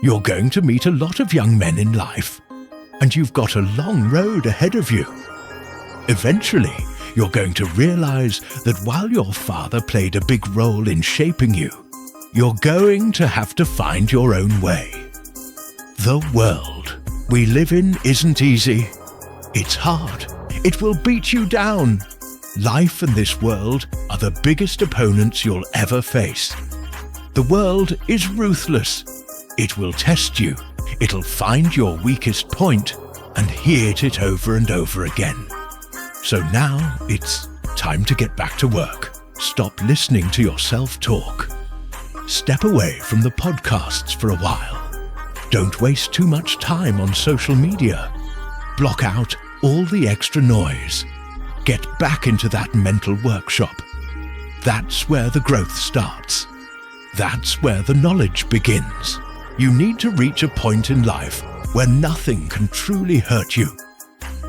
You're going to meet a lot of young men in life, and you've got a long road ahead of you. Eventually, you're going to realize that while your father played a big role in shaping you, you're going to have to find your own way. The world we live in isn't easy. It's hard. It will beat you down. Life and this world are the biggest opponents you'll ever face. The world is ruthless. It will test you. It'll find your weakest point and hit it over and over again. So now it's time to get back to work. Stop listening to your self-talk. Step away from the podcasts for a while. Don't waste too much time on social media. Block out all the extra noise. Get back into that mental workshop. That's where the growth starts. That's where the knowledge begins. You need to reach a point in life where nothing can truly hurt you,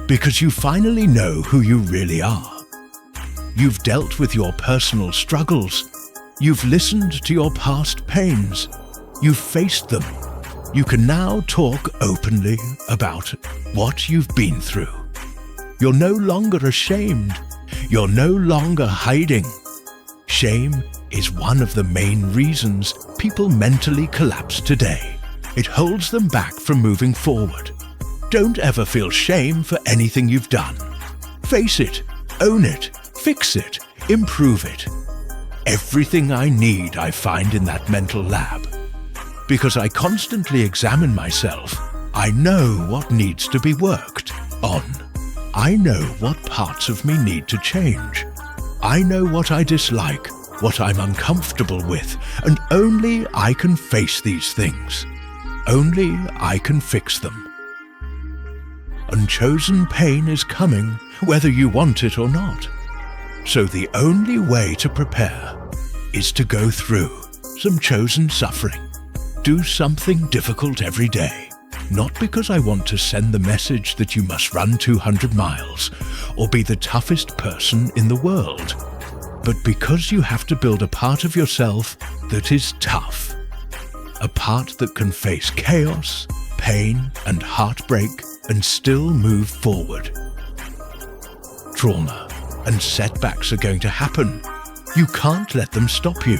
because you finally know who you really are. You've dealt with your personal struggles. You've listened to your past pains. You've faced them. You can now talk openly about what you've been through. You're no longer ashamed. You're no longer hiding. Shame is one of the main reasons people mentally collapse today. It holds them back from moving forward. Don't ever feel shame for anything you've done. Face it, own it, fix it, improve it. Everything I need I find in that mental lab. Because I constantly examine myself, I know what needs to be worked on. I know what parts of me need to change. I know what I dislike, what I'm uncomfortable with, and only I can face these things. Only I can fix them. Unchosen pain is coming, whether you want it or not. So the only way to prepare is to go through some chosen suffering. Do something difficult every day. Not because I want to send the message that you must run 200 miles or be the toughest person in the world, but because you have to build a part of yourself that is tough. A part that can face chaos, pain, and heartbreak and still move forward. Trauma and setbacks are going to happen. You can't let them stop you.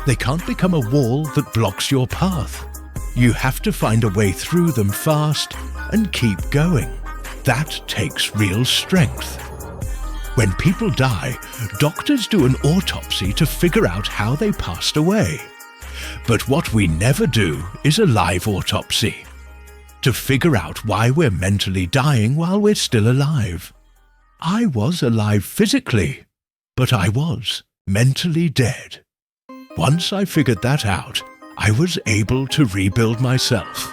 They can't become a wall that blocks your path. You have to find a way through them fast and keep going. That takes real strength. When people die, doctors do an autopsy to figure out how they passed away. But what we never do is a live autopsy, to figure out why we're mentally dying while we're still alive. I was alive physically, but I was mentally dead. Once I figured that out, I was able to rebuild myself.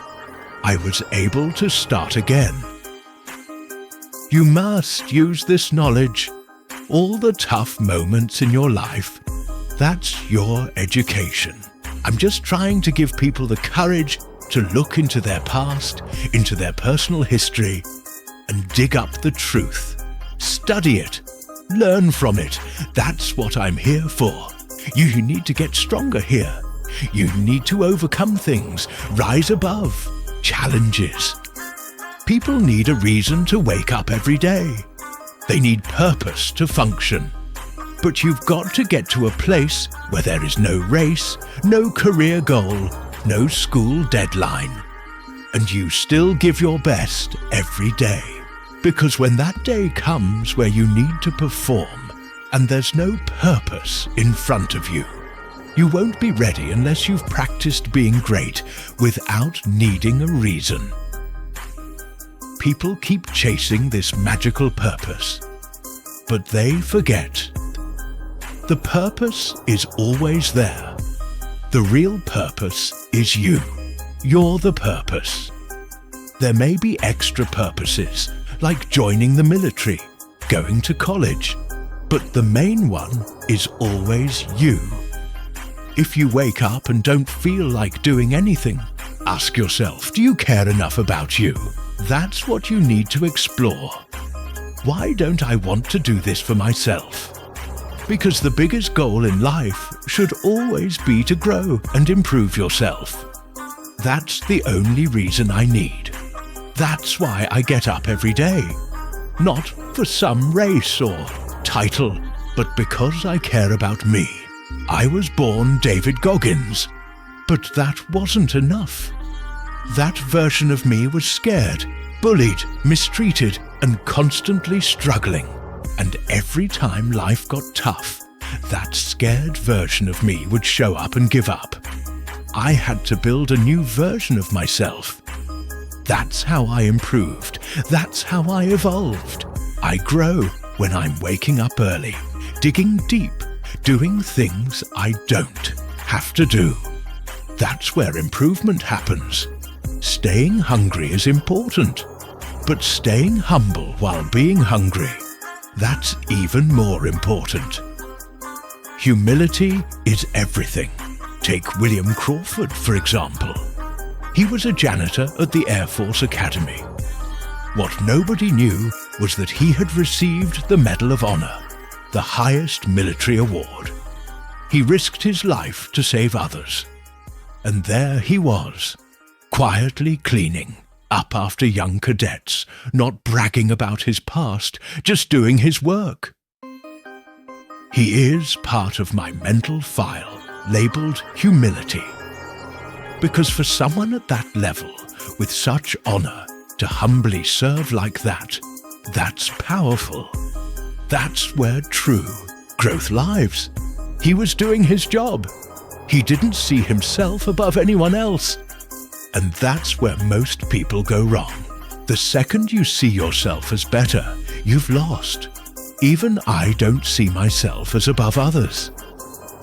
I was able to start again. You must use this knowledge. All the tough moments in your life, that's your education. I'm just trying to give people the courage to look into their past, into their personal history, and dig up the truth. Study it. Learn from it. That's what I'm here for. You need to get stronger here. You need to overcome things, rise above challenges. People need a reason to wake up every day. They need purpose to function. But you've got to get to a place where there is no race, no career goal, no school deadline. And you still give your best every day. Because when that day comes where you need to perform, and there's no purpose in front of you, you won't be ready unless you've practiced being great without needing a reason. People keep chasing this magical purpose, but they forget. The purpose is always there. The real purpose is you. You're the purpose. There may be extra purposes, like joining the military, going to college, but the main one is always you. If you wake up and don't feel like doing anything, ask yourself, do you care enough about you? That's what you need to explore. Why don't I want to do this for myself? Because the biggest goal in life should always be to grow and improve yourself. That's the only reason I need. That's why I get up every day. Not for some race or title, but because I care about me. I was born David Goggins, but that wasn't enough. That version of me was scared, bullied, mistreated, and constantly struggling. And every time life got tough, that scared version of me would show up and give up. I had to build a new version of myself. That's how I improved. That's how I evolved. I grow when I'm waking up early, digging deep, doing things I don't have to do. That's where improvement happens. Staying hungry is important, but staying humble while being hungry, that's even more important. Humility is everything. Take William Crawford, for example. He was a janitor at the Air Force Academy. What nobody knew was that he had received the Medal of Honor, the highest military award. He risked his life to save others. And there he was, quietly cleaning up after young cadets, not bragging about his past, just doing his work. He is part of my mental file, labeled humility. Because for someone at that level, with such honor, to humbly serve like that, that's powerful. That's where true growth lives. He was doing his job. He didn't see himself above anyone else. And that's where most people go wrong. The second you see yourself as better, you've lost. Even I don't see myself as above others.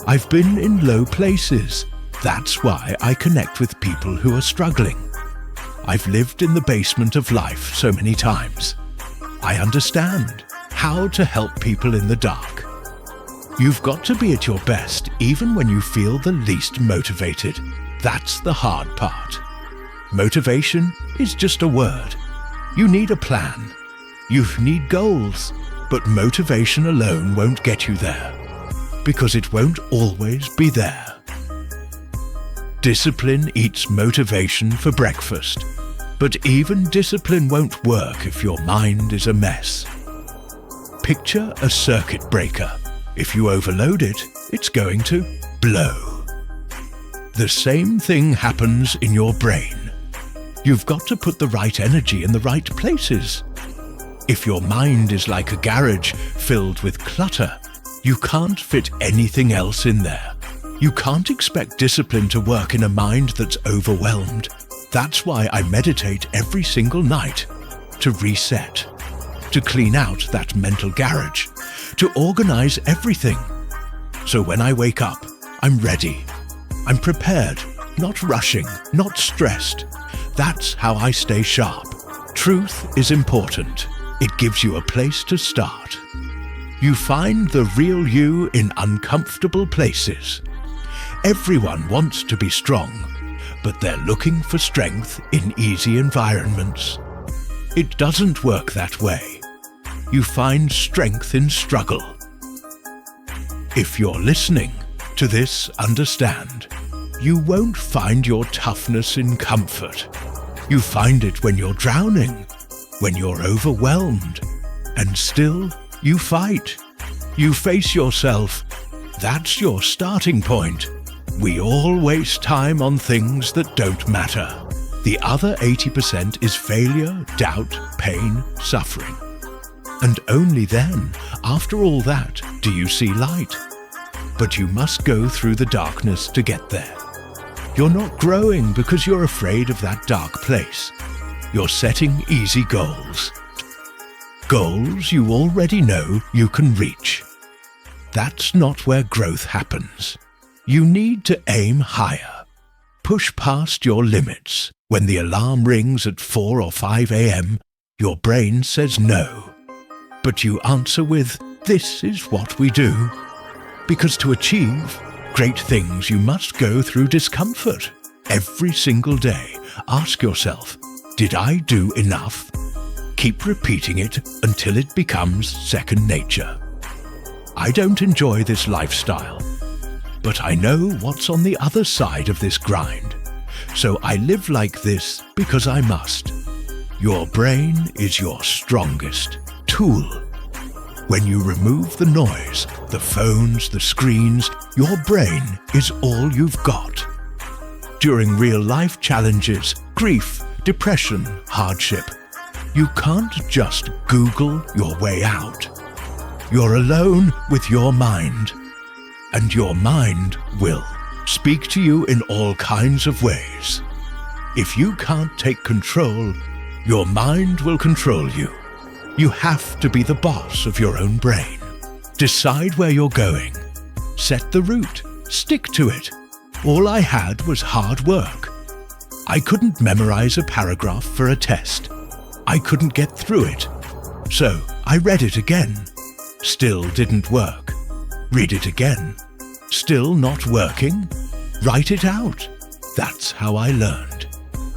I've been in low places. That's why I connect with people who are struggling. I've lived in the basement of life so many times. I understand how to help people in the dark. You've got to be at your best even when you feel the least motivated. That's the hard part. Motivation is just a word. You need a plan. You need goals. But motivation alone won't get you there, because it won't always be there. Discipline eats motivation for breakfast, but even discipline won't work if your mind is a mess. Picture a circuit breaker. If you overload it, it's going to blow. The same thing happens in your brain. You've got to put the right energy in the right places. If your mind is like a garage filled with clutter, you can't fit anything else in there. You can't expect discipline to work in a mind that's overwhelmed. That's why I meditate every single night, to reset, to clean out that mental garage, to organize everything. So when I wake up, I'm ready. I'm prepared, not rushing, not stressed. That's how I stay sharp. Truth is important. It gives you a place to start. You find the real you in uncomfortable places. Everyone wants to be strong, but they're looking for strength in easy environments. It doesn't work that way. You find strength in struggle. If you're listening to this, understand, you won't find your toughness in comfort. You find it when you're drowning, when you're overwhelmed, and still you fight. You face yourself. That's your starting point. We all waste time on things that don't matter. The other 80% is failure, doubt, pain, suffering. And only then, after all that, do you see light. But you must go through the darkness to get there. You're not growing because you're afraid of that dark place. You're setting easy goals. Goals you already know you can reach. That's not where growth happens. You need to aim higher. Push past your limits. When the alarm rings at 4 or 5 a.m., your brain says no. But you answer with, "This is what we do." Because to achieve great things, you must go through discomfort. Every single day, ask yourself, did I do enough? Keep repeating it until it becomes second nature. I don't enjoy this lifestyle, but I know what's on the other side of this grind. So I live like this because I must. Your brain is your strongest tool. When you remove the noise, the phones, the screens, your brain is all you've got. During real-life challenges, grief, depression, hardship, you can't just Google your way out. You're alone with your mind, and your mind will speak to you in all kinds of ways. If you can't take control, your mind will control you. You have to be the boss of your own brain. Decide where you're going. Set the route. Stick to it. All I had was hard work. I couldn't memorize a paragraph for a test. I couldn't get through it. So I read it again. Still didn't work. Read it again. Still not working? Write it out. That's how I learned.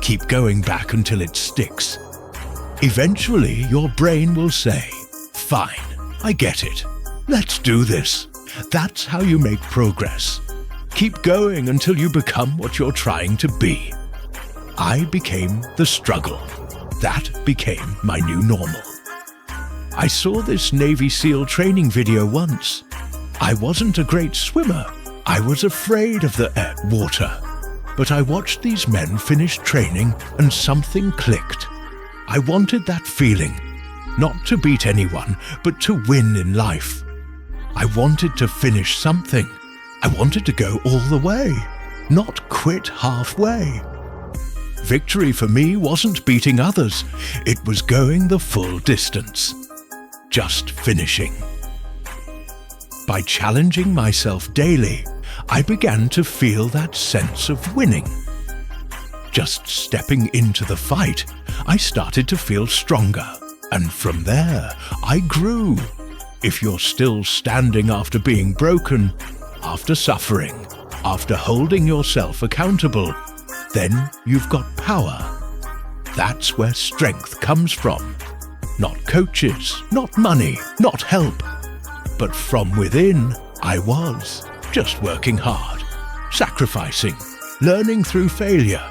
Keep going back until it sticks. Eventually, your brain will say, "Fine, I get it. Let's do this." That's how you make progress. Keep going until you become what you're trying to be. I became the struggle. That became my new normal. I saw this Navy SEAL training video once. I wasn't a great swimmer. I was afraid of the water. But I watched these men finish training and something clicked. I wanted that feeling, not to beat anyone, but to win in life. I wanted to finish something. I wanted to go all the way, not quit halfway. Victory for me wasn't beating others. It was going the full distance. Just finishing. By challenging myself daily, I began to feel that sense of winning. Just stepping into the fight, I started to feel stronger, and from there, I grew. If you're still standing after being broken, after suffering, after holding yourself accountable, then you've got power. That's where strength comes from. Not coaches, not money, not help. But from within, I was just working hard, sacrificing, learning through failure.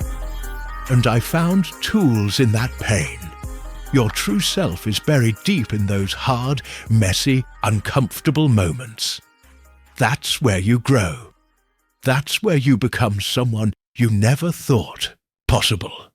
And I found tools in that pain. Your true self is buried deep in those hard, messy, uncomfortable moments. That's where you grow. That's where you become someone you never thought possible.